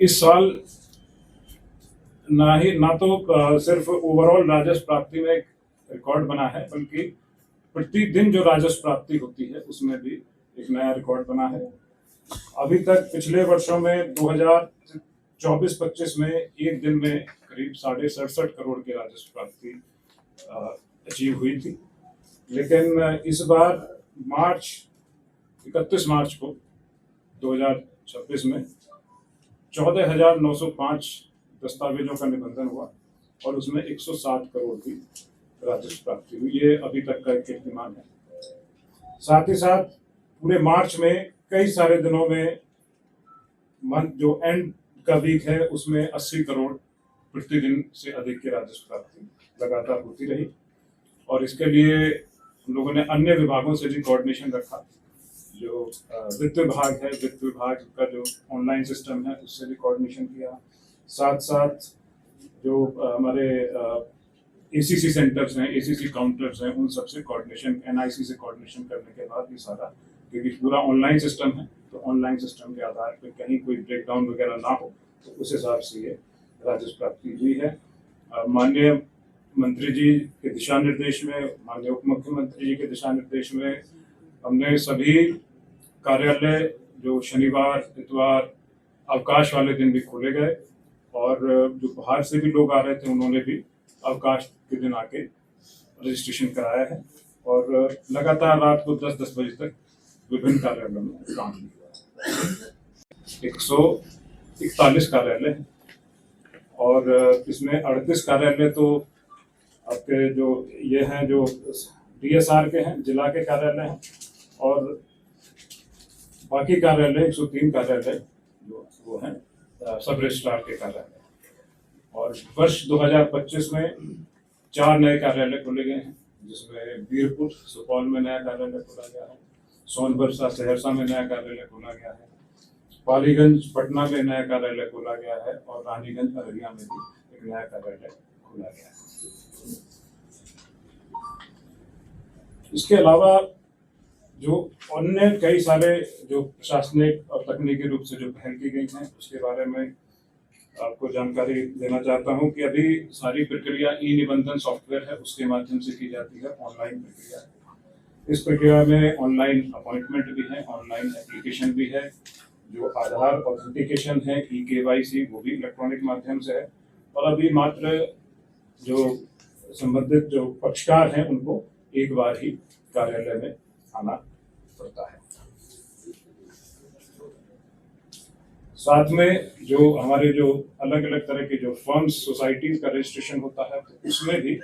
इस साल ना तो सिर्फ ओवरऑल राजस्व प्राप्ति में एक रिकॉर्ड बना है, बल्कि प्रतिदिन जो राजस्व प्राप्ति होती है उसमें भी एक नया रिकॉर्ड बना है। अभी तक पिछले वर्षों में 2024-25 में एक दिन में करीब 67.5 करोड़ की राजस्व प्राप्ति अचीव हुई थी, लेकिन इस बार 31 मार्च को 2026 में 14,905 दस्तावेजों का निबंधन हुआ और उसमें 107 करोड़ की राजस्व प्राप्ति हुई। ये अभी तक का कीर्तिमान है। साथ ही साथ पूरे मार्च में कई सारे दिनों में मंथ जो एंड का वीक है उसमें 80 करोड़ प्रतिदिन से अधिक की राजस्व प्राप्ति लगातार होती रही। और इसके लिए हम लोगों ने अन्य विभागों से भी कोऑर्डिनेशन रखा। जो वित्त विभाग है, वित्त विभाग का जो ऑनलाइन सिस्टम है उससे भी कोऑर्डिनेशन किया। साथ साथ जो हमारे एसीसी सेंटर्स हैं, एसीसी काउंटर्स हैं, उन सबसे कोऑर्डिनेशन, एनआईसी से कोऑर्डिनेशन करने के बाद ये सारा, क्योंकि पूरा ऑनलाइन सिस्टम है तो ऑनलाइन सिस्टम के आधार पर कहीं कोई ब्रेकडाउन वगैरह ना हो, तो उस हिसाब से ये राजस्व प्राप्ति हुई है। माननीय मंत्री जी के दिशा निर्देश में, माननीय उप मुख्यमंत्री जी के दिशा निर्देश में हमने सभी कार्यालय जो शनिवार, इतवार, अवकाश वाले दिन भी खोले गए और जो बाहर से भी लोग आ रहे थे उन्होंने भी अवकाश के दिन आके रजिस्ट्रेशन कराया है। और लगातार रात को 10-10 बजे तक विभिन्न कार्यालयों में काम किया है। 141 कार्यालय हैं और इसमें 38 कार्यालय तो आपके जो ये हैं जो डीएसआर के हैं, जिला के कार्यालय हैं, और बाकी कार्यालय 103 कार्यालय जो वो हैं सब रजिस्ट्रार के कार्यालय। और वर्ष 2025 में 4 नए कार्यालय खोले गए हैं, जिसमें वीरपुर सुपौल में नया कार्यालय खोला गया है, सोनबरसा सहरसा में नया कार्यालय खोला गया है, पालीगंज पटना में नया कार्यालय खोला गया है और रानीगंज अररिया में भी एक नया कार्यालय खोला गया है। इसके अलावा जो अन्य कई सारे जो प्रशासनिक और तकनीकी रूप से जो पहल की गई हैं उसके बारे में आपको जानकारी देना चाहता हूं कि अभी सारी प्रक्रिया ई निबंधन सॉफ्टवेयर है उसके माध्यम से की जाती है, ऑनलाइन प्रक्रिया है। इस प्रक्रिया में ऑनलाइन अपॉइंटमेंट भी है, ऑनलाइन एप्लीकेशन भी है, जो आधार ऑथेंटिकेशन है, ई केवाईसी, वो भी इलेक्ट्रॉनिक माध्यम से है। और अभी मात्र जो संबंधित जो पक्षकार हैं उनको एक बार ही कार्यालय में आना पड़ता है। साथ में जो हमारे जो अलग अलग तरह के जो फर्म्स, सोसाइटीज का रजिस्ट्रेशन होता है तो उसमें भी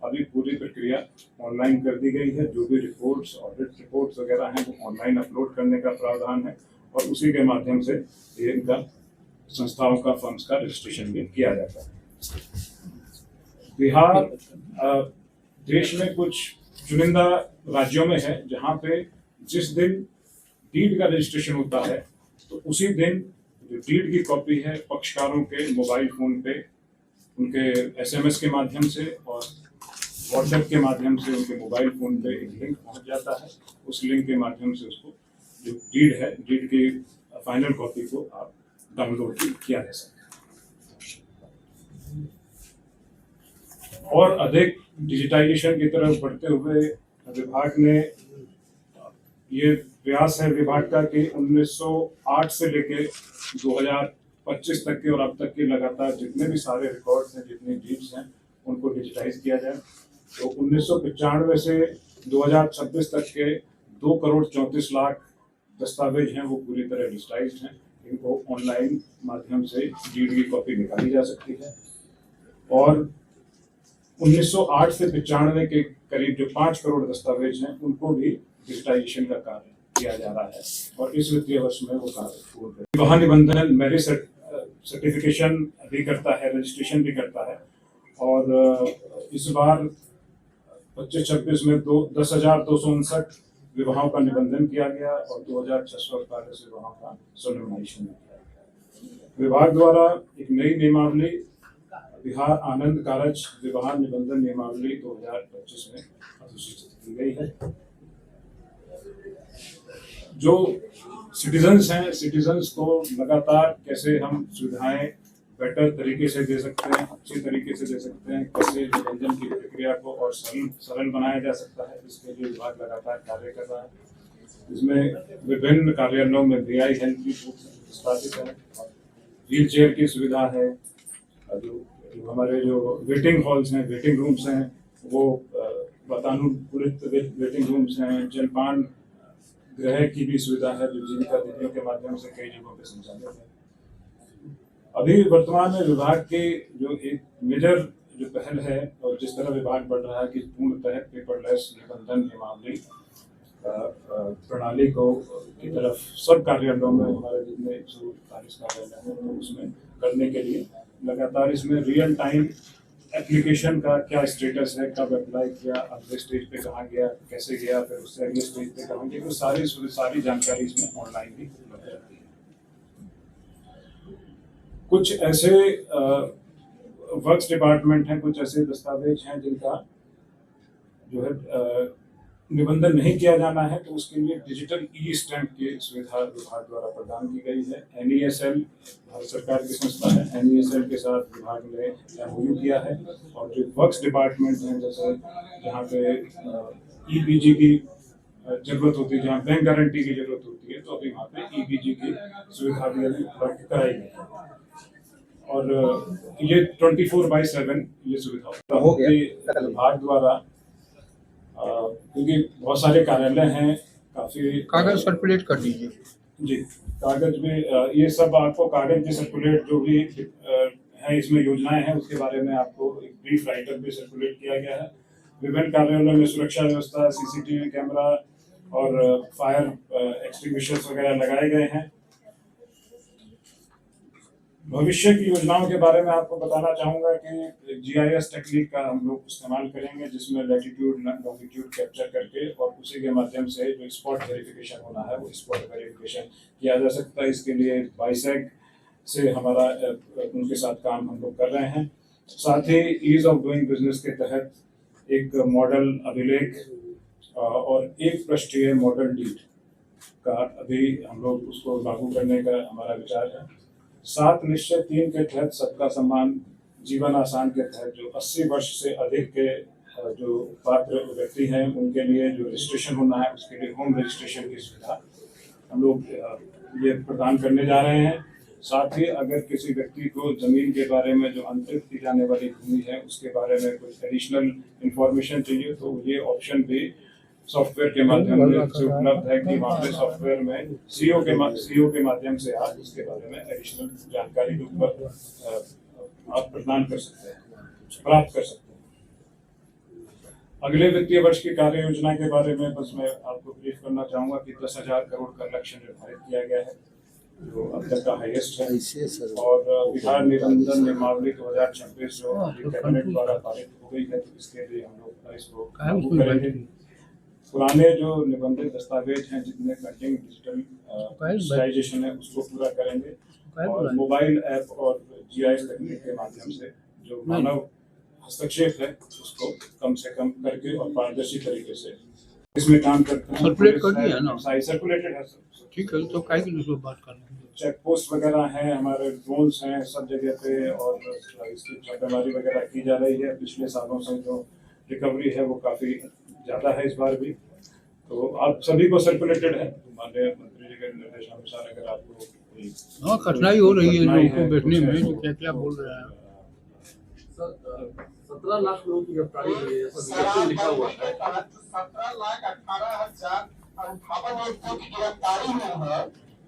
अभी पूरी प्रक्रिया ऑनलाइन कर दी गई है। जो भी रिपोर्ट्स, ऑडिट रिपोर्ट्स वगैरह हैं वो ऑनलाइन अपलोड करने का प्रावधान है और उसी के माध्यम से इनका संस्थाओं का, फर्म्स का रजिस्ट्रेशन भी किया जाता है। बिहार देश में कुछ चुनिंदा राज्यों में है जहाँ पे जिस दिन डीड का रजिस्ट्रेशन होता है तो उसी दिन जो डीड की कॉपी है पक्षकारों के मोबाइल फोन पे, उनके एसएमएस के माध्यम से और व्हाट्सएप के माध्यम से उनके मोबाइल फोन पे एक लिंक पहुंच जाता है। उस लिंक के माध्यम से उसको जो डीड है, डीड की फाइनल कॉपी को आप डाउनलोड किया जा सकता है। और अधिक डिजिटाइजेशन की तरफ बढ़ते हुए विभाग ने ये प्रयास है विभाग का कि 1908 से लेके 2025 तक के और अब तक के लगातार जितने भी सारे रिकॉर्ड्स हैं, जितने डीड्स हैं, उनको डिजिटाइज किया जाए। तो 1995 से 2026 तक के 2,34,00,000 दस्तावेज हैं वो पूरी तरह डिजिटाइज्ड हैं। इनको ऑनलाइन माध्यम से डीड की कॉपी निकाली जा सकती है। और 1908 से 95 के करीब जो 5 करोड़ दस्तावेज हैं उनको भी डिजिटाइजेशन का कार्य किया जा रहा है और इस वित्तीय वर्ष में वो कार्य पूर्ण है। वाहन निबंधन मैरिज सर्टिफिकेशन भी करता है, रजिस्ट्रेशन भी करता है। और इस बार 25-26 में 10,259 विवाहों का निबंधन किया गया और 2,648 विवाहों का सोलमनाइजेशन किया गया। विभाग द्वारा एक नई नियमावली बिहार आनंद कारज विवाह निबंधन नियमावली 2025 में अधिसूचित की गई है, जो सिटीजन्स हैं, सिटीजन्स को लगातार कैसे हम सुविधाएं बेटर तरीके से दे सकते हैं, अच्छी तरीके से दे सकते हैं, कैसे निबंधन की प्रक्रिया को और सरल बनाया जा सकता है, इसके लिए विभाग लगातार कार्य कर रहा है। इसमें विभिन्न कार्यालयों में VI हेल्थ की स्थापित है, व्हील चेयर की सुविधा है, जो हमारे जो वेटिंग हॉल्स हैं, वेटिंग रूम्स हैं, वो वातानुकूलित वेटिंग रूम्स हैं, जलपान गृह की भी सुविधा है जो जीविका दीदियों के माध्यम से कई जगहों पर संचालित है। अभी वर्तमान में विभाग के जो एक मेजर जो पहल है और जिस तरह विभाग बढ़ रहा है कि पूर्णतः पेपरलेस निबंधन नियमावली प्रणाली को की तरफ सब कार्यालयों में हमारे जितने 140 कार्यालय हैं तो उसमें करने के लिए लगातार इसमें रियल टाइम एप्लीकेशन का क्या स्टेटस है, कब अप्लाई किया, अगले स्टेज पे कहाँ गया, कैसे गया, फिर उससे अगले स्टेज पे कहाँ गया, तो सारी जानकारी इसमें ऑनलाइन भी उपलब्ध रहती है। कुछ ऐसे वर्क्स डिपार्टमेंट हैं, कुछ ऐसे दस्तावेज हैं जिनका जो है निबंधन नहीं किया जाना है, तो उसके लिए डिजिटल स्टैंप की सुविधा विभाग द्वारा प्रदान की गई है। NESL भारत सरकार की संस्था है, NESL के साथ विभाग ने MOU किया है और जो वर्क्स डिपार्टमेंट हैं जैसे जहाँ पे EBG की जरूरत होती है, जहाँ बैंक गारंटी की जरूरत होती है, तो अभी वहाँ पे EBG की सुविधा भी अभी उपलब्ध कराई गई है और ये 24/7 ये सुविधा हो गई विभाग द्वारा, क्योंकि बहुत सारे कार्यालय हैं, काफी कागज सर्कुलेट कर दीजिए जी। कागज में ये सब आपको कागज भी सर्कुलेट जो भी है इसमें योजनाएं हैं उसके बारे में आपको एक ब्रीफ राइटर भी सर्कुलेट किया गया है। विभिन्न कार्यालयों में सुरक्षा व्यवस्था, CCTV कैमरा और फायर एक्सटिंग्विशर्स वगैरह लगाए गए हैं। भविष्य की योजनाओं के बारे में आपको बताना चाहूंगा कि GIS टेक्निक का हम लोग इस्तेमाल करेंगे, जिसमें लैटिट्यूड लॉन्गिट्यूड कैप्चर करके और उसी के माध्यम से जो स्पॉट वेरिफिकेशन होना है वो स्पॉट वेरिफिकेशन किया जा सकता है। इसके लिए बाइसेग से हमारा उनके साथ काम हम लोग कर रहे हैं। साथ ही ईज ऑफ डूइंग बिजनेस के तहत एक मॉडल अभिलेख और एक पृष्ठीय मॉडल डीड का अभी हम लोग उसको लागू करने का हमारा विचार है। 7 निश्चय 3 के तहत सबका सम्मान जीवन आसान के तहत जो 80 वर्ष से अधिक के जो पात्र व्यक्ति हैं उनके लिए जो रजिस्ट्रेशन होना है उसके लिए होम रजिस्ट्रेशन की सुविधा हम लोग ये प्रदान करने जा रहे हैं। साथ ही अगर किसी व्यक्ति को जमीन के बारे में जो अंतरित की जाने वाली भूमि है उसके बारे में कुछ एडिशनल इंफॉर्मेशन चाहिए तो ये ऑप्शन भी सॉफ्टवेयर के माध्यम से उपलब्ध है कि वहाँ पे सॉफ्टवेयर में CEO के माध्यम से आप इसके बारे में एडिशनल जानकारी के ऊपर आप प्रदान कर सकते हैं, प्राप्त कर सकते हैं। अगले वित्तीय वर्ष की कार्य योजना के बारे में बस मैं आपको ब्रीफ करना चाहूंगा कि 10,000 करोड़ का लक्ष्य निर्धारित किया गया है जो अब तक का हाईएस्ट है और बिहार निबंधन नियमावली 2026 जो कैबिनेट द्वारा पारित हो गई है, तो इसके लिए हम लोग इसको लागू करेंगे। पुराने जो निबंधित दस्तावेज हैं जितने पेंडिंग डिजिटलाइजेशन है उसको पूरा करेंगे और मोबाइल ऐप और GIS तकनीक के माध्यम से जो मानव हस्तक्षेप है उसको कम से कम करके और पारदर्शी तरीके से इसमें काम करते हैं। सर्कुलेट कर दिया ना, सर्कुलेटेड है सर। ठीक है, तो काय की दूसरी बात कर लेंगे। चेक पोस्ट वगैरह हैं, हमारे ड्रोन्स हैं सब जगह पे और इसकी छापेमारी वगैरह की जा रही है। पिछले सालों से जो रिकवरी है वो काफी ज्यादा है इस बार भी, तो आप सभी को सर्कुलेटेड है। माननीय मंत्री जी के निर्देशानुसार अगर आपको कोई कठिनाई हो रही है लोगों को बैठने में, तो क्या क्या बोल रहे हैं। 17 लाख लोगों की गिरफ्तारी हुई है, ऐसा लिखा हुआ है। 17,18,058 व्यक्तियों की गिरफ्तारी हुई है।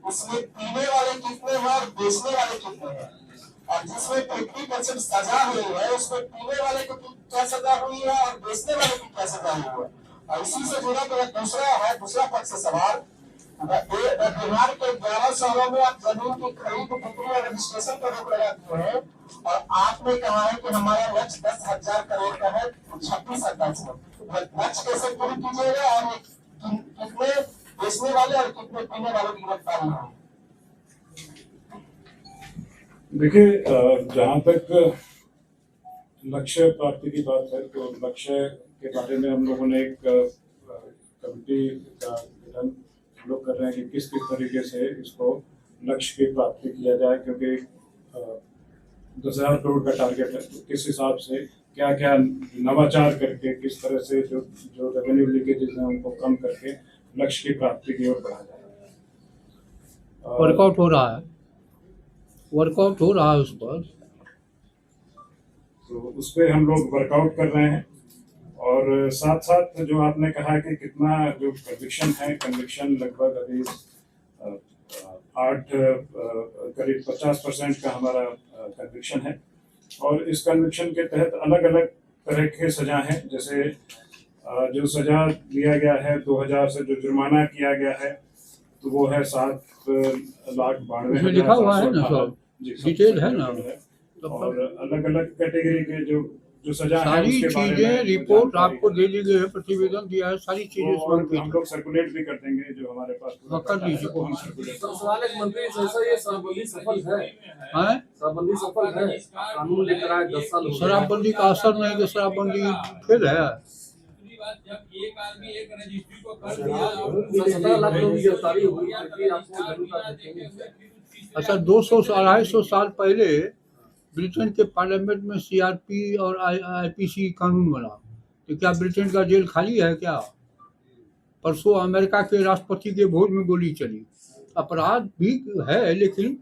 उसमें पीने वाले कितने हैं और बेचने वाले कितने हैं, और जिसमें 50% सजा हुई है उसमें पीने वाले को क्या सजा हुई है और बेचने वाले की क्या सजा हुई है। और इसी से जुड़ा मेरा दूसरा पक्ष से सवाल, बिहार के 11 शहरों में आप जमीन की खरीद बिक्री और रजिस्ट्रेशन पर रोक लगा दिए हैं और आपने कहा है कि हमारा लक्ष्य 10,000 करोड़ का है 26-27 में। लक्ष्य कैसे पूरी कीजिएगा और कितने बेचने वाले और कितने पीने वालों की गिरफ्तारी है। देखिए, जहाँ तक लक्ष्य प्राप्ति की बात है तो लक्ष्य के बारे में हम लोगों ने एक कमेटी का गठन लोग कर रहे हैं कि किस किस तरीके से इसको लक्ष्य की प्राप्ति किया जाए, क्योंकि 10,000 करोड़ का टारगेट है, तो किस हिसाब से क्या क्या नवाचार करके किस तरह से जो रेवेन्यू लीकेजेस हैं उनको कम करके लक्ष्य की प्राप्ति की ओर बढ़ा जाए। वर्कआउट हो रहा है, वर्कआउट हो रहा है उस पर। तो उस पर हम लोग वर्कआउट कर रहे हैं। और साथ साथ जो आपने कहा कि कितना जो कन्विक्शन है, कन्विक्शन लगभग अभी करीब 50% का हमारा कन्विक्शन है। और इस कन्विक्शन के तहत अलग अलग तरह के सजा हैं, जैसे जो सजा दिया गया है 2000 से, जो जुर्माना किया गया है तो वो है 7,92,000। लिखा हुआ है ना, सब डिटेल है ना। और अलग अलग कैटेगरी के जो सजा है सारी उसके बारे में चीजें रिपोर्ट आपको दे दी गई है, प्रतिवेदन दिया है, सारी चीजें और हम लोग सर्कुलेट भी कर देंगे जो हमारे पास कर लीजिए। वो हम सर्कुलेट तो सवाल एक मंत्री जैसा, ये शराबबंदी सफल है? हैं? शराबबंदी सफल है? कानून लेकर आए 10 साल हो गए। शराबबंदी का असर नहीं कि शराबबंदी फेल है। 17 लाख लोगों की गिरफ्तारी हुई, फिर आपको जनता देखेंगे। अच्छा, 200-250 साल पहले ब्रिटेन के पार्लियामेंट में सीआरपी और आईपीसी कानून बना, तो क्या ब्रिटेन का जेल खाली है क्या? परसों अमेरिका के राष्ट्रपति के भोज में गोली चली। अपराध भी है, लेकिन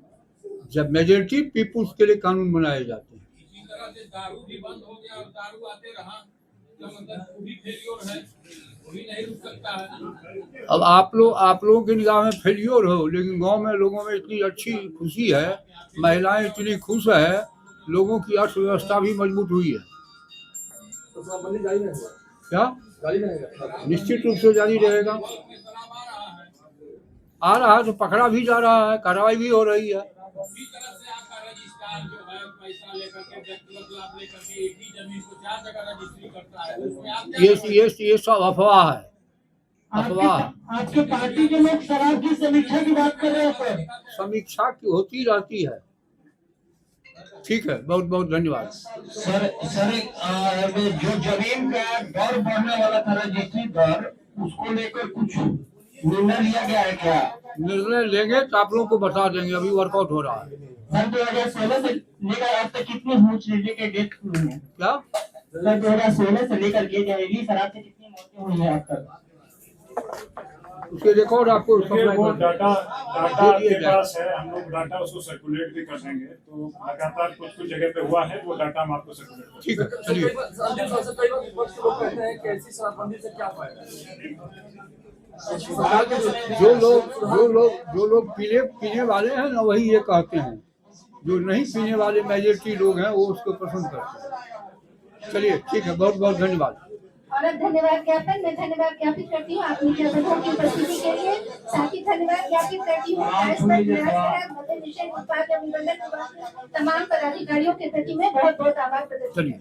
जब मेजॉरिटी पीपुल्स के लिए कानून बनाए जाते हैं। इसी तरह से दारू भी बंद हो गया और दारू आते रहा, तो मतलब वो भी फेल्योर है, वो भी नहीं रुक सकता है। अब आप लोगों की निगाह में फेल्योर हो, लेकिन गांव में लोगों में इतनी अच्छी खुशी है, महिलाएं इतनी खुश है, लोगों की अर्थव्यवस्था भी मजबूत हुई है। तो शराबबंदी जारी नहीं हुआ? क्या? जारी रहेगा? निश्चित रूप से जारी रहेगा। आ रहा है तो पकड़ा भी जा रहा है, कार्रवाई भी हो रही है। उसी तरह से आपका रजिस्ट्रार जो है पैसा लेकर के, व्यक्तिगत लाभ लेकर के एक ही जमीन को 4 जगह रजिस्ट्री करता है, उसमें आप क्या ये सब अफवाह है, अफवाह। आपके पार्टी के लोग शराब की समीक्षा की बात कर रहे हैं सर। समीक्षा की होती रहती है। ठीक है, बहुत बहुत धन्यवाद। सर जो जमीन का दर बढ़ने वाला था, रजिस्ट्री दर, उसको लेकर कुछ निर्णय लिया गया है क्या? निर्णय लेंगे तो आप लोगों को बता देंगे, अभी वर्कआउट हो रहा है। सर 2016 से लेकर अब तक कितनी मौतें के डेथ हुई है? क्या? सर 2016 से लेकर के जहरीली शराब से कितनी मौतें हुई है अब तक? उसके रिकॉर्ड आपको वो डाटा आपके पास है, हम लोग डाटा उसको सर्कुलेट भी कर देंगे। तो लगातार कुछ जगह पे हुआ है, वो डाटा हम आपको सर्कुलेट कर देंगे। ठीक है, चलिए। कई बार विपक्ष के लोग कहते हैं कि ऐसी शराबबंदी से क्या फायदा? जो लोग पीने वाले हैं ना, वही ये कहते हैं। जो नहीं पीने वाले मेजॉरिटी लोग हैं, वो उसको पसंद करते हैं। चलिए, ठीक है, बहुत बहुत धन्यवाद। और अब धन्यवाद ज्ञापन, मैं धन्यवाद ज्ञापित करती हूँ आपकी जगहों की उपस्थिति के लिए। साथ ही धन्यवाद ज्ञापित करती हूँ मद्य निषेध उत्पाद एवं निबंधन विभाग के तमाम पदाधिकारियों के प्रति मैं बहुत बहुत आभार प्रकट करती हूँ।